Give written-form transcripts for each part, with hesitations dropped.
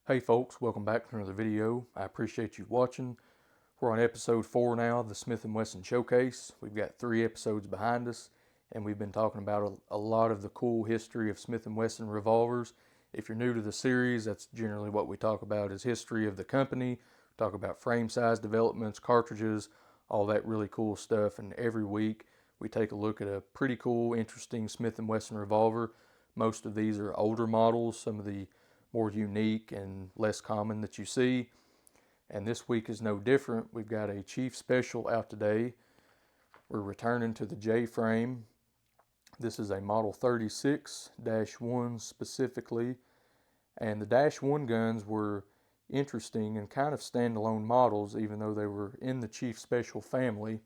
Hey folks, welcome back to another video. I appreciate you watching. We're on episode 4 now of the Smith & Wesson Showcase. We've got 3 episodes behind us, and we've been talking about a lot of the cool history of Smith & Wesson revolvers. If you're new to the series, that's generally what we talk about is history of the company. We talk about frame size developments, cartridges, all that really cool stuff, and every week we take a look at a pretty cool, interesting Smith & Wesson revolver. Most of these are older models, some of the more unique and less common that you see. And this week is no different. We've got a Chief Special out today. We're returning to the J frame. This is a Model 36-1 specifically. And the -1 guns were interesting and kind of standalone models, even though they were in the Chief Special family.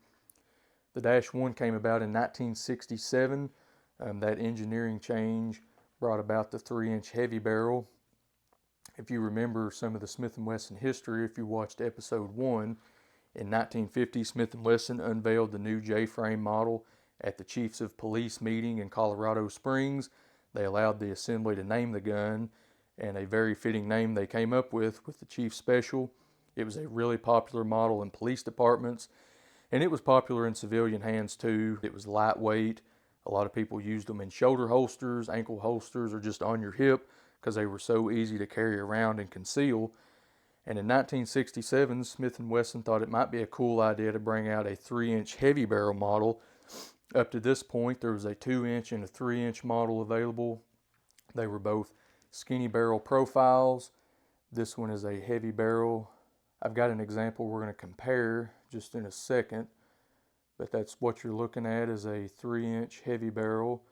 The -1 came about in 1967. That engineering change brought about the 3-inch heavy barrel. If you remember some of the Smith & Wesson history, if you watched episode 1, in 1950, Smith & Wesson unveiled the new J-frame model at the Chiefs of Police meeting in Colorado Springs. They allowed the assembly to name the gun, and a very fitting name they came up with the Chief Special. It was a really popular model in police departments, and it was popular in civilian hands too. It was lightweight. A lot of people used them in shoulder holsters, ankle holsters, or just on your hip, because they were so easy to carry around and conceal. And in 1967, Smith & Wesson thought it might be a cool idea to bring out a 3-inch heavy barrel model. Up to this point, there was a 2-inch and a 3-inch model available. They were both skinny barrel profiles. This one is a heavy barrel. I've got an example we're going to compare just in a second, but that's what you're looking at is a 3-inch heavy barrel.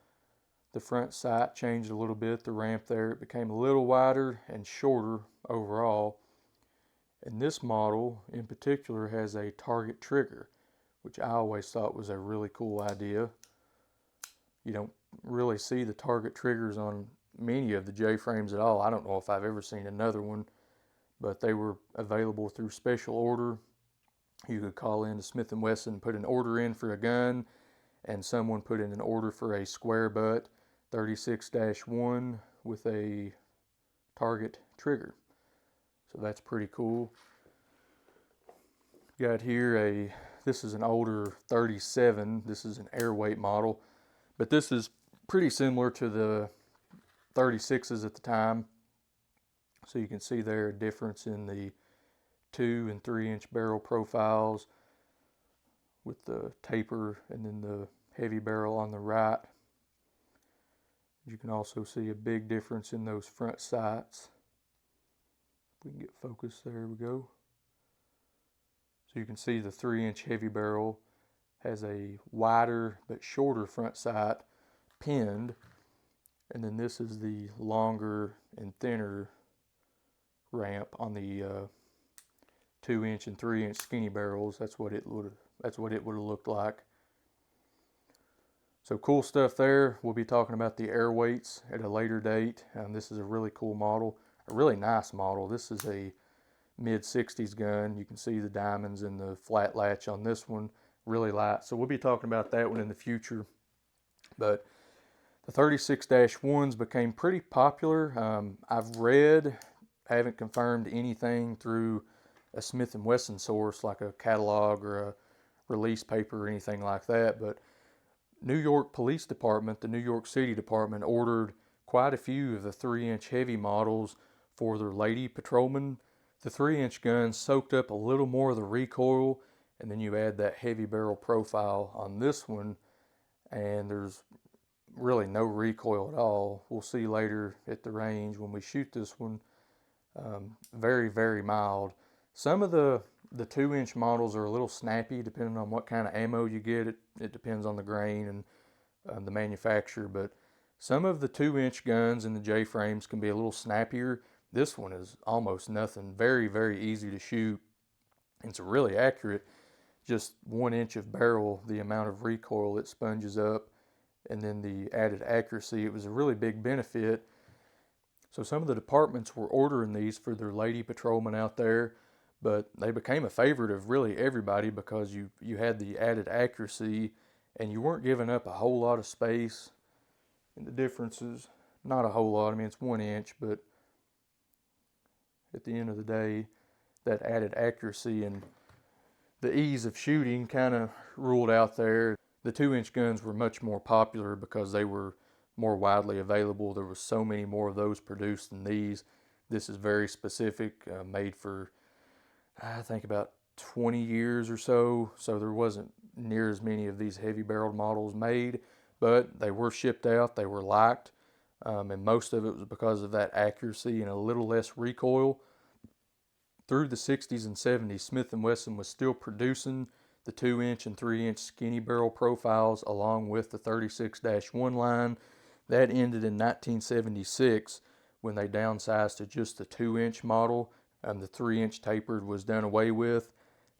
The front sight changed a little bit, the ramp there, it became a little wider and shorter overall. And this model in particular has a target trigger, which I always thought was a really cool idea. You don't really see the target triggers on many of the J-frames at all. I don't know if I've ever seen another one, but they were available through special order. You could call in to Smith & Wesson, put an order in for a gun, and someone put in an order for a square butt 36-1 with a target trigger. So that's pretty cool. Got here this is an older 37. This is an airweight model, but this is pretty similar to the 36s at the time. So you can see there a difference in the 2 and 3-inch barrel profiles with the taper and then the heavy barrel on the right. You can also see a big difference in those front sights. If we can get focus, there we go. So you can see the 3-inch heavy barrel has a wider but shorter front sight pinned, and then this is the longer and thinner ramp on the 2-inch and 3-inch skinny barrels. That's what it would have looked like. So cool stuff there. We'll be talking about the airweights at a later date. This is a really cool model, a really nice model. This is a mid-60s gun. You can see the diamonds and the flat latch on this one, really light. So we'll be talking about that one in the future. But the 36-1s became pretty popular. I've read, haven't confirmed anything through a Smith & Wesson source like a catalog or a release paper or anything like that, but New York Police Department, the New York City Department, ordered quite a few of the 3-inch heavy models for their lady patrolmen. The 3-inch guns soaked up a little more of the recoil, and then you add that heavy barrel profile on this one, and there's really no recoil at all. We'll see later at the range when we shoot this one. Very, very mild. Some of the 2-inch models are a little snappy depending on what kind of ammo you get. It depends on the grain and the manufacturer, but some of the 2-inch guns in the J-frames can be a little snappier. This one is almost nothing. Very, very easy to shoot. It's really accurate. Just 1 inch of barrel, the amount of recoil it sponges up, and then the added accuracy. It was a really big benefit. So some of the departments were ordering these for their lady patrolmen out there, but they became a favorite of really everybody because you had the added accuracy and you weren't giving up a whole lot of space. And the difference is not a whole lot. I mean, it's 1 inch, but at the end of the day, that added accuracy and the ease of shooting kind of ruled out there. The 2-inch guns were much more popular because they were more widely available. There was so many more of those produced than these. This is very specific, made for, I think, about 20 years or so. So there wasn't near as many of these heavy barreled models made, but they were shipped out, they were liked, and most of it was because of that accuracy and a little less recoil. Through the 60s and 70s, Smith & Wesson was still producing the 2-inch and 3-inch skinny barrel profiles along with the 36-1 line. That ended in 1976 when they downsized to just the 2-inch model. The 3-inch tapered was done away with,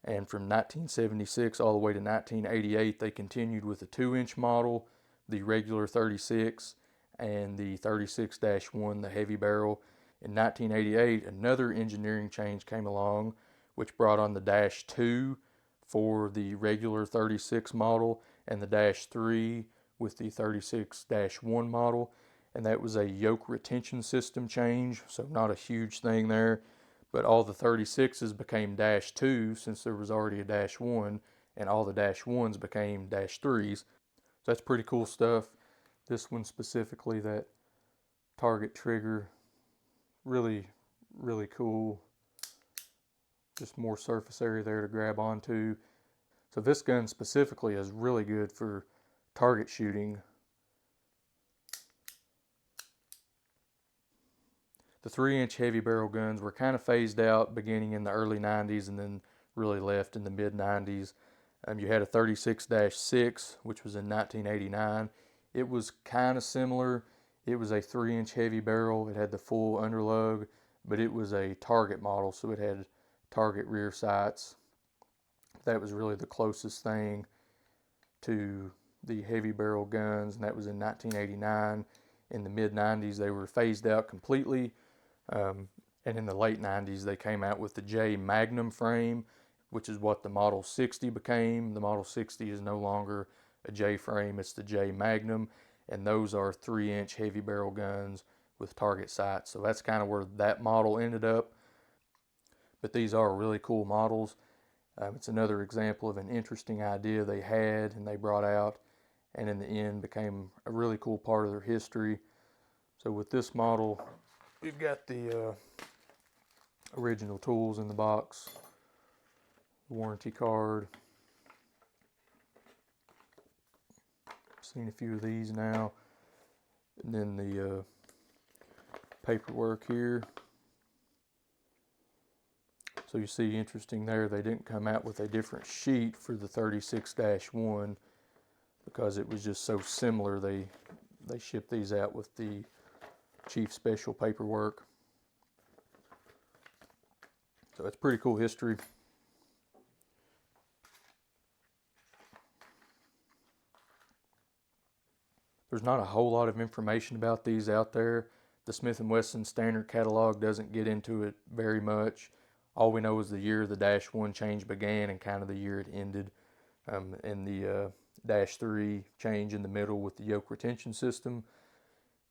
and from 1976 all the way to 1988 they continued with the 2-inch model, the regular 36, and the 36-1, the heavy barrel. In 1988, another engineering change came along, which brought on the Dash 2 for the regular 36 model and the Dash 3 with the 36-1 model, and that was a yoke retention system change, so not a huge thing there. But all the 36s became Dash 2 since there was already a Dash 1, and all the Dash 1s became Dash 3s. So that's pretty cool stuff. This one specifically, that target trigger, really cool. Just more surface area there to grab onto. So this gun specifically is really good for target shooting. The 3-inch heavy barrel guns were kind of phased out beginning in the early 90s and then really left in the mid 90s. You had a 36-6, which was in 1989. It was kind of similar. It was a 3-inch heavy barrel. It had the full underlug, but it was a target model, so it had target rear sights. That was really the closest thing to the heavy barrel guns, and that was in 1989. In the mid 90s, they were phased out completely, and in the late 90s, they came out with the J Magnum frame, which is what the Model 60 became. The Model 60 is no longer a J frame, it's the J Magnum, and those are 3-inch heavy barrel guns with target sights. So that's kind of where that model ended up. But these are really cool models. It's another example of an interesting idea they had and they brought out, and in the end became a really cool part of their history. So with this model, we've got the original tools in the box, warranty card. Seen a few of these now, and then the paperwork here. So you see, interesting there, they didn't come out with a different sheet for the 36-1 because it was just so similar. They shipped these out with the Chief Special paperwork. So it's pretty cool history. There's not a whole lot of information about these out there. The Smith & Wesson standard catalog doesn't get into it very much. All we know is the year the Dash 1 change began and kind of the year it ended, and the Dash 3 change in the middle with the yoke retention system.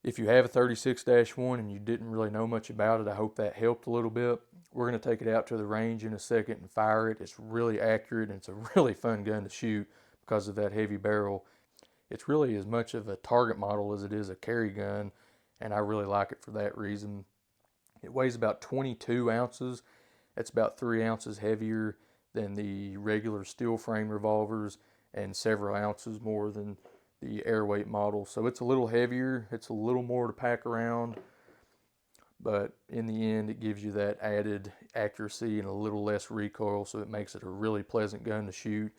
If you have a 36-1 and you didn't really know much about it, I hope that helped a little bit. We're going to take it out to the range in a second and fire it. It's really accurate and it's a really fun gun to shoot because of that heavy barrel. It's really as much of a target model as it is a carry gun, and I really like it for that reason. It weighs about 22 ounces. It's about 3 ounces heavier than the regular steel frame revolvers and several ounces more than the airweight model. So it's a little heavier, it's a little more to pack around, but in the end it gives you that added accuracy and a little less recoil, so it makes it a really pleasant gun to shoot.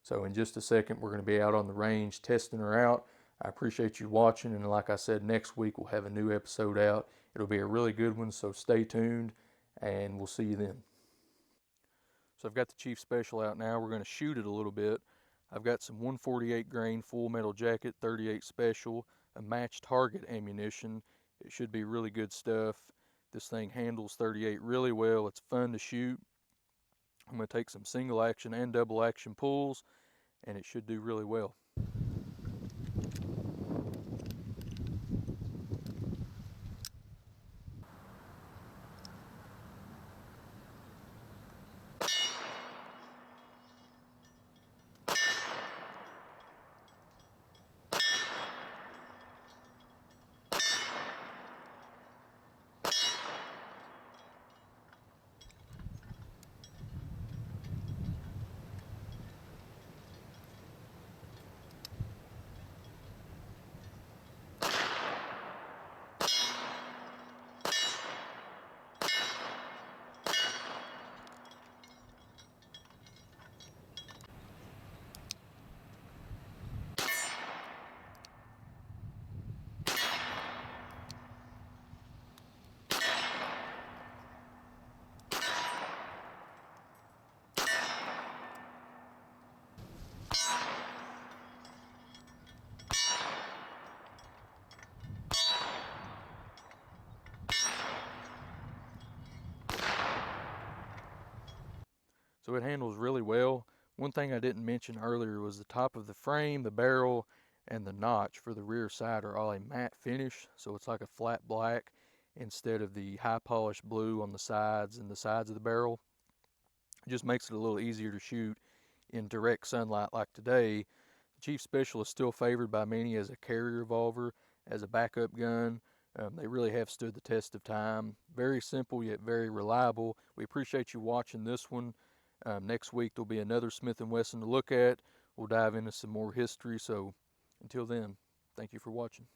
So in just a second, we're going to be out on the range testing her out. I appreciate you watching, and like I said, next week we'll have a new episode out. It'll be a really good one, so stay tuned, and we'll see you then. So I've got the Chief Special out now. We're going to shoot it a little bit. I've got some 148 grain full metal jacket, 38 special, a matched target ammunition. It should be really good stuff. This thing handles 38 really well. It's fun to shoot. I'm going to take some single action and double action pulls, and it should do really well. So it handles really well. One thing I didn't mention earlier was the top of the frame, the barrel, and the notch for the rear sight are all a matte finish, so it's like a flat black instead of the high polished blue on the sides and the sides of the barrel. It just makes it a little easier to shoot in direct sunlight like today. The Chief Special is still favored by many as a carry revolver, as a backup gun. They really have stood the test of time. Very simple yet very reliable. We appreciate you watching this one. Next week there'll be another Smith & Wesson to look at. We'll dive into some more history. So until then, thank you for watching.